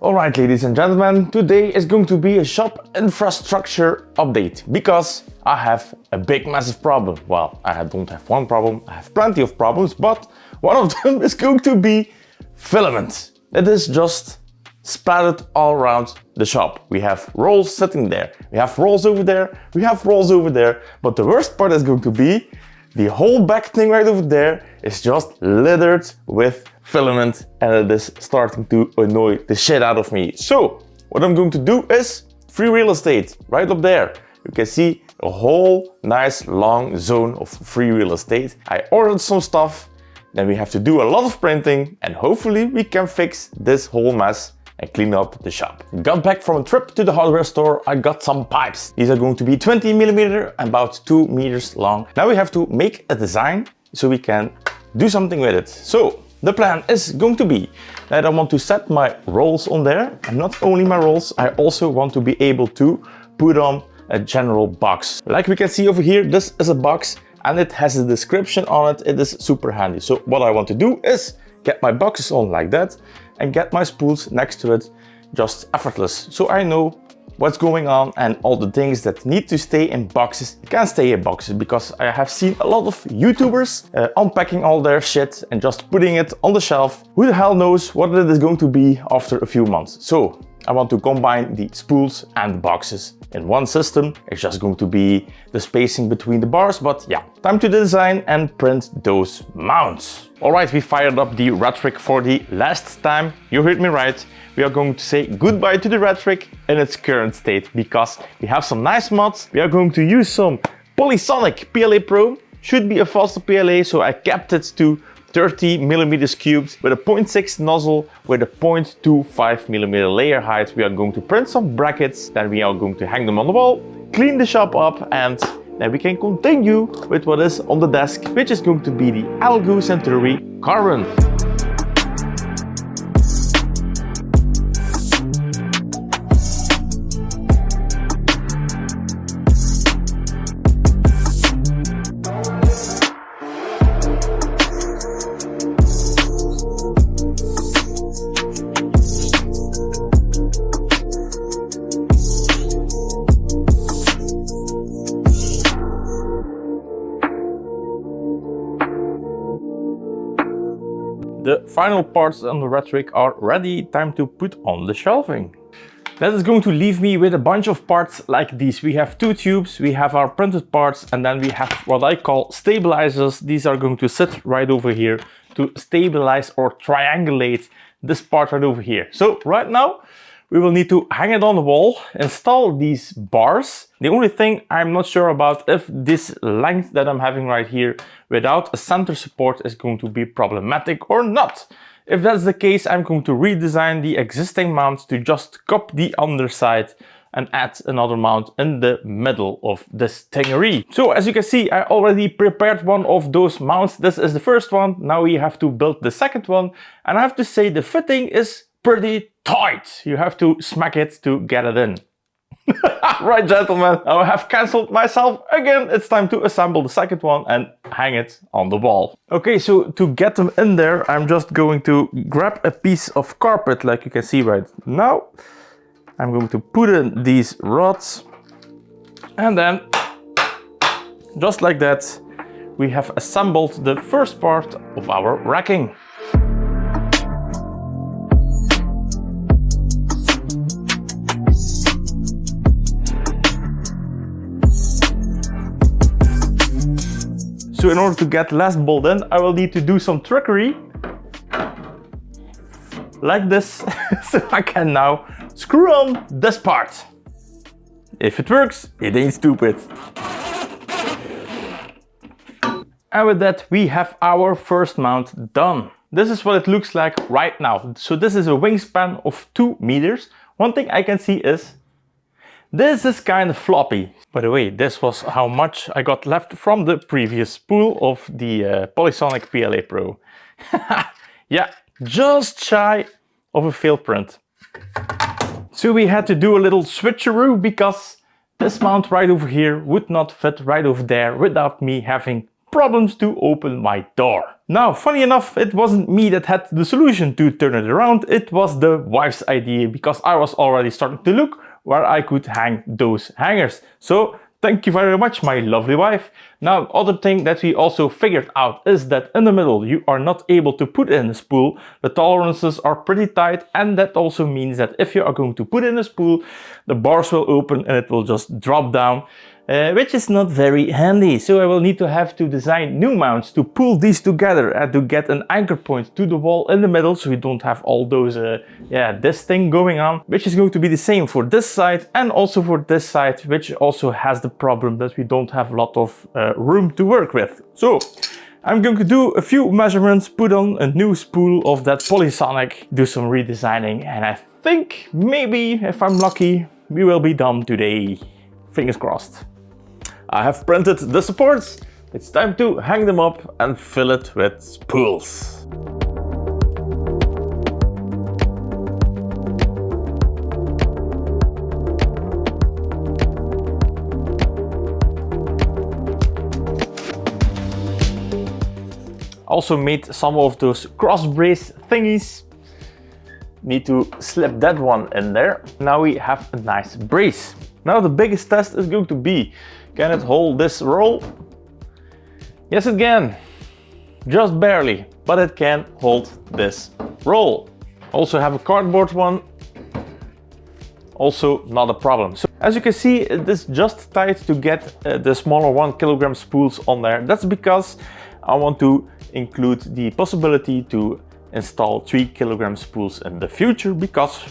Alright, ladies and gentlemen, today is going to be a shop infrastructure update because I have a big massive problem. Well, I don't have one problem, I have plenty of problems, but one of them is going to be filament. It is just splattered all around the shop. We have rolls sitting there, we have rolls over there, we have rolls over there, but the worst part is going to be the whole back thing right over there is just littered with filament, and it is starting to annoy the shit out of me. So what I'm going to do is free real estate right up there. You can see a whole nice long zone of free real estate. I ordered some stuff, then we have to do a lot of printing, and hopefully we can fix this whole mess and clean up the shop. Got back from a trip to the hardware store. I got some pipes. These are going to be 20mm, about 2 meters long. Now we have to make a design so we can do something with it. So the plan is going to be that I want to set my rolls on there, and not only my rolls, I also want to be able to put on a general box. Like we can see over here, this is a box and it has a description on it. It is super handy. So what I want to do is get my boxes on like that and get my spools next to it, just effortless. So I know what's going on, and all the things that need to stay in boxes can stay in boxes, because I have seen a lot of YouTubers unpacking all their shit and just putting it on the shelf. Who the hell knows what it is going to be after a few months. So I want to combine the spools and the boxes in one system. It's just going to be the spacing between the bars, but yeah, time to design and print those mounts. Alright, we fired up the rhetoric for the last time. You heard me right. We are going to say goodbye to the rhetoric in its current state, because we have some nice mods. We are going to use some Polysonic PLA Pro. Should be a faster PLA, so I kept it to 30mm cubed with a 0.6 nozzle with a 0.25mm layer height. We are going to print some brackets, then we are going to hang them on the wall, clean the shop up, and then we can continue with what is on the desk, which is going to be the Algo Centauri Carbon. The final parts on the rhetoric are ready, time to put on the shelving. That is going to leave me with a bunch of parts like these. We have two tubes, we have our printed parts, and then we have what I call stabilizers. These are going to sit right over here to stabilize or triangulate this part right over here. So right now we will need to hang it on the wall, install these bars. The only thing I'm not sure about if this length that I'm having right here without a center support is going to be problematic or not. If that's the case, I'm going to redesign the existing mount to just cup the underside and add another mount in the middle of this thingery. So as you can see, I already prepared one of those mounts. This is the first one. Now we have to build the second one. And I have to say the fitting is pretty tight. You have to smack it to get it in. Right, gentlemen, I have cancelled myself again. It's time to assemble the second one and hang it on the wall. Okay, so to get them in there, I'm just going to grab a piece of carpet like you can see right now. I'm going to put in these rods, and then just like that, we have assembled the first part of our racking. So in order to get last bolt in, I will need to do some trickery like this, so I can now screw on this part. If it works, it ain't stupid. And with that, we have our first mount done. This is what it looks like right now. So this is a wingspan of 2 meters. One thing I can see is this is kind of floppy. By the way, this was how much I got left from the previous spool of the Polysonic PLA Pro. Yeah, just shy of a failed print. So we had to do a little switcheroo, because this mount right over here would not fit right over there without me having problems to open my door. Now, funny enough, it wasn't me that had the solution to turn it around, it was the wife's idea, because I was already starting to look where I could hang those hangers. So thank you very much, my lovely wife. Now, other thing that we also figured out is that in the middle you are not able to put in a spool. The tolerances are pretty tight, and that also means that if you are going to put in a spool, the bars will open and it will just drop down. Which is not very handy, so I will need to have to design new mounts to pull these together and to get an anchor point to the wall in the middle, so we don't have all those, this thing going on, which is going to be the same for this side and also for this side, which also has the problem that we don't have a lot of room to work with. So I'm going to do a few measurements, put on a new spool of that Polysonic, do some redesigning, and I think maybe, if I'm lucky, we will be done today. Fingers crossed. I have printed the supports. It's time to hang them up and fill it with spools. Also made some of those cross brace thingies. Need to slip that one in there. Now we have a nice brace. Now the biggest test is going to be, can it hold this roll? Yes, it can. Just barely, but it can hold this roll. Also have a cardboard one. Also not a problem. So as you can see, it is just tight to get the smaller 1 kilogram spools on there. That's because I want to include the possibility to install 3 kilogram spools in the future, because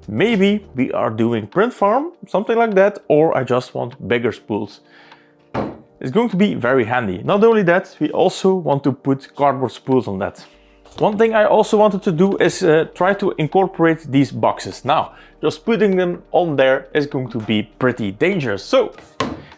maybe we are doing print farm, something like that, or I just want bigger spools. It's going to be very handy. Not only that, we also want to put cardboard spools on that. One thing I also wanted to do is try to incorporate these boxes. Now, just putting them on there is going to be pretty dangerous. So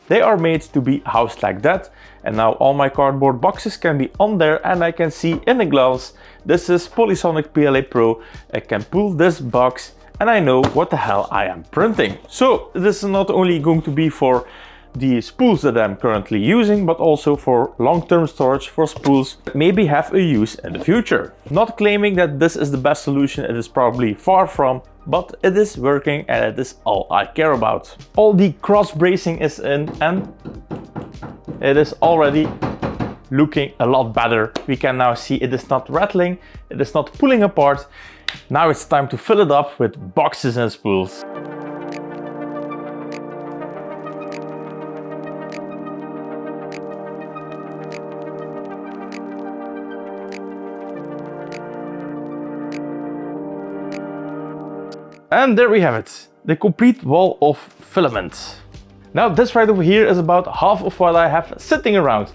they are made to be housed like that. And now all my cardboard boxes can be on there, and I can see in the gloves, this is Polysonic PLA Pro. I can pull this box and I know what the hell I am printing. So this is not only going to be for the spools that I'm currently using, but also for long-term storage for spools that maybe have a use in the future. Not claiming that this is the best solution, it is probably far from, but it is working and it is all I care about. All the cross bracing is in and it is already looking a lot better. We can now see it is not rattling, it is not pulling apart. Now it's time to fill it up with boxes and spools. And there we have it, the complete wall of filament. Now this right over here is about half of what I have sitting around.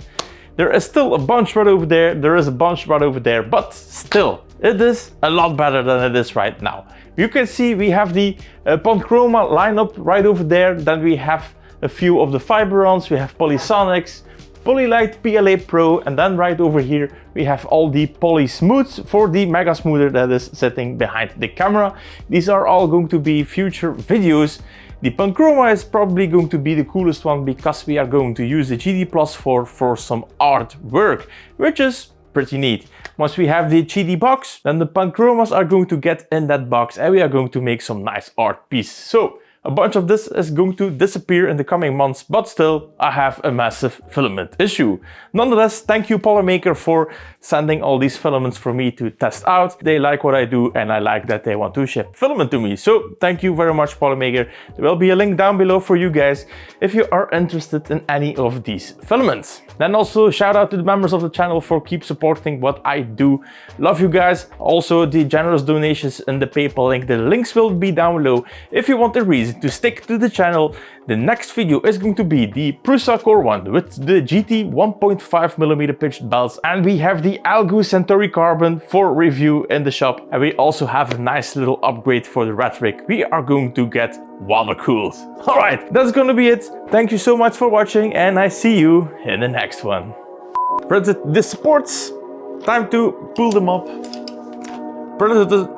There is still a bunch right over there, there is a bunch right over there, but still, it is a lot better than it is right now. You can see we have the Panchroma lineup right over there, then we have a few of the Fiberons, we have Polysonics, Polylite PLA Pro, and then right over here we have all the Poly Smooths for the Mega Smoother that is sitting behind the camera. These are all going to be future videos. The Panchroma is probably going to be the coolest one because we are going to use the GD Plus for some artwork, which is pretty neat. Once we have the GD box, then the Panchromas are going to get in that box and we are going to make some nice art pieces. So a bunch of this is going to disappear in the coming months, but still I have a massive filament issue. Nonetheless, thank you Polymaker for sending all these filaments for me to test out. They like what I do and I like that they want to ship filament to me. So thank you very much Polymaker. There will be a link down below for you guys if you are interested in any of these filaments. Then also shout out to the members of the channel for keep supporting what I do. Love you guys. Also the generous donations in the PayPal link. The links will be down below if you want a reason to stick to the channel. The next video is going to be the Prusa Core one with the GT 1.5mm pitched belts, and we have the Algo Centauri Carbon for review in the shop, and we also have a nice little upgrade for the Rhetoric. We are going to get water cooled. Alright, that's gonna be it. Thank you so much for watching and I see you in the next one. Printed the supports. Time to pull them up. Printed the